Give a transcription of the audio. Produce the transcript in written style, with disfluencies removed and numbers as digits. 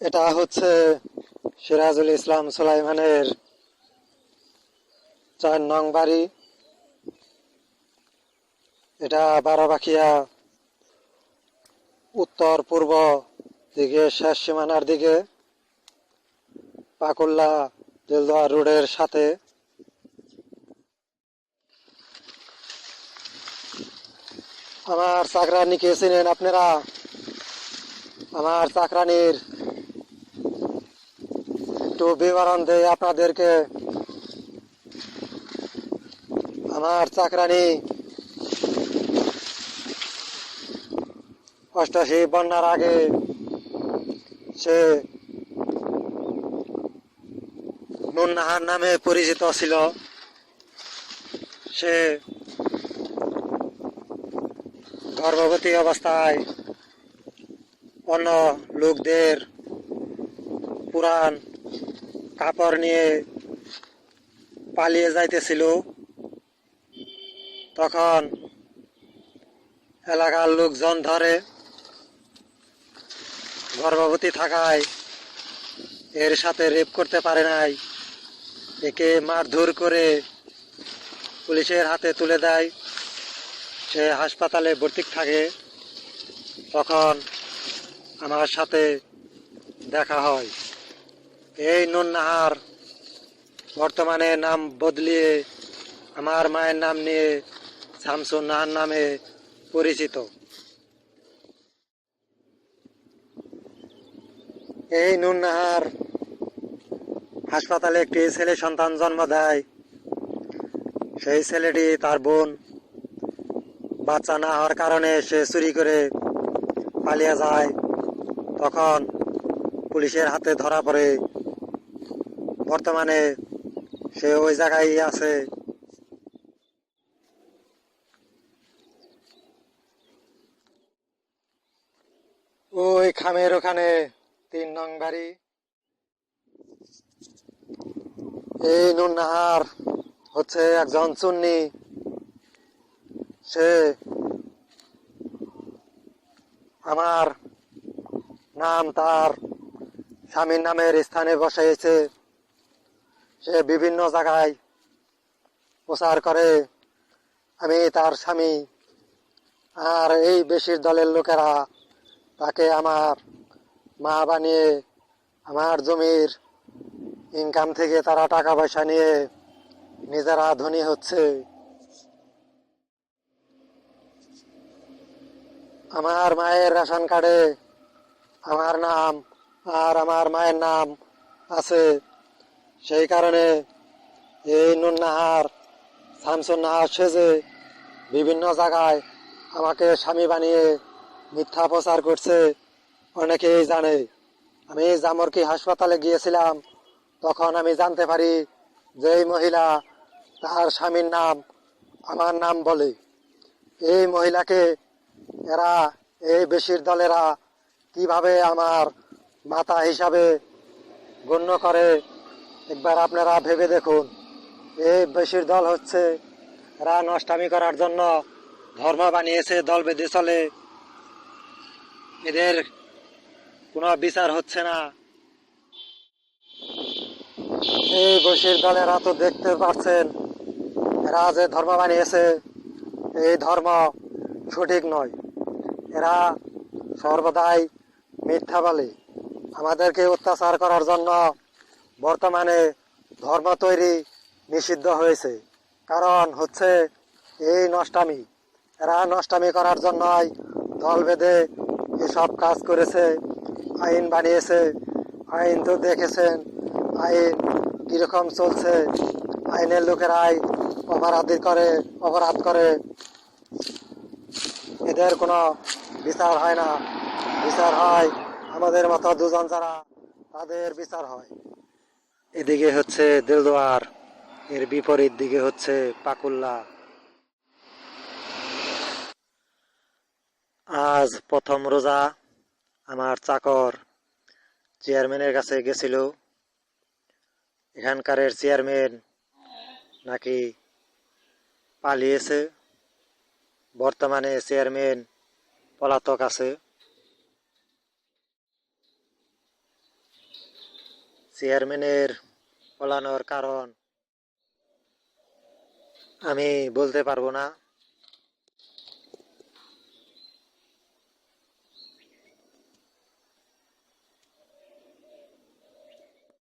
এটা হচ্ছে সিরাজুল ইসলাম সুলাইমানের 4 নং বাড়ি। এটা বারোবাখিয়া উত্তর পূর্ব দিকে শেষ সীমানার দিকে, পাকুল্লা দিলদুয়া রোডের সাথে। আমার চাকরানিকে চিনেন আপনারা? আমার চাকরানির একটু বিবরণ দেই আপনাদেরকে। আমার চাকরানি 88 বন্যার আগে সে নুননাহার নামে পরিচিত ছিল। সে গর্ভবতী অবস্থায় অন্য লোকদের পুরান কাপড় নিয়ে পালিয়ে যাইতেছিল। তখন এলাকার লোকজন ধরে, গর্ভবতী থাকায় এর সাথে রেপ করতে পারে নাই, একে মারধর করে পুলিশের হাতে তুলে দেয়। সে হাসপাতালে ভর্তি থাকে। তখন আমার সাথে দেখা হয়। এই নুননাহার বর্তমানে নাম বদলিয়ে আমার মায়ের নাম নিয়ে শামসুন নাহার নামে পরিচিত। এই নুননাহার হাসপাতালে একটি ছেলে সন্তান জন্ম দেয়। সেই ছেলেটি তার বোন বাচ্চা না হওয়ার কারণে সে চুরি করে পালিয়ে যায়। তখন পুলিশের হাতে ধরা পড়ে। বর্তমানে সে ওই জায়গায় আছে। ওই খামের ওখানে 3 নং বাড়ি। এই নুননাহার হচ্ছে একজন চুন্নি। সে আমার নাম তার স্বামীর নামের স্থানে বসাইছে। সে বিভিন্ন জায়গায় প্রচার করে আমি তার স্বামী। আর এই বেশির দলের লোকেরা তাকে আমার মা বানিয়ে আমার জমির ইনকাম থেকে তারা টাকা পয়সা নিয়ে নিজেরা ধনী হচ্ছে। আমার মায়ের রেশন কার্ডে আমার নাম আর আমার মায়ের নাম আছে। সেই কারণে এই নুননাহার শামসুন নাহার সেজে বিভিন্ন জায়গায় আমাকে স্বামী বানিয়ে মিথ্যা প্রচার করছে। অনেকেই জানে। আমি জামরকি হাসপাতালে গিয়েছিলাম, তখন আমি জানতে পারি যে এই মহিলা তার স্বামীর নাম আমার নাম বলে। এই মহিলাকে এরা, এই বেশির দলেরা কিভাবে আমার মাতা হিসাবে গণ্য করে একবার আপনারা ভেবে দেখুন। এই বেশির দল হচ্ছে এরা নষ্টামি করার জন্য ধর্ম বানিয়েছে, দল বেঁধে চলে। এদের কোনো বিচার হচ্ছে না। এই বশির দলেরা তো দেখতে পাচ্ছেন এরা যে ধর্ম বানিয়েছে, এই ধর্ম সঠিক নয়। এরা সর্বদাই মিথ্যা বলে। আমাদেরকে অত্যাচার করার জন্য বর্তমানে ধর্ম তৈরি নিষিদ্ধ হয়েছে। কারণ হচ্ছে এই নষ্টামি। এরা নষ্টামি করার জন্যই দল বেঁধে এসব কাজ করেছে, আইন বানিয়েছে। আইন তো দেখেছেন আইন কিরকম চলছে। আইনের লোকেরাই অপরাধ করে, এদের কোনো বিচার হয় না। বিচার হয় আমাদের মতো দুজন যারা, তাদের বিচার হয়। এদিকে হচ্ছে দেলদুয়ার, এর বিপরীত দিকে হচ্ছে পাকুল্লা। আজ প্রথম রোজা। আমার চাকর চেয়ারম্যানের কাছে গেছিল। এখানকার চেয়ারম্যান নাকি পালিয়েছে। বর্তমানে চেয়ারম্যান পলাতক আছে। চেয়ারম্যানের পলানোর কারণ আমি বলতে পারবো না।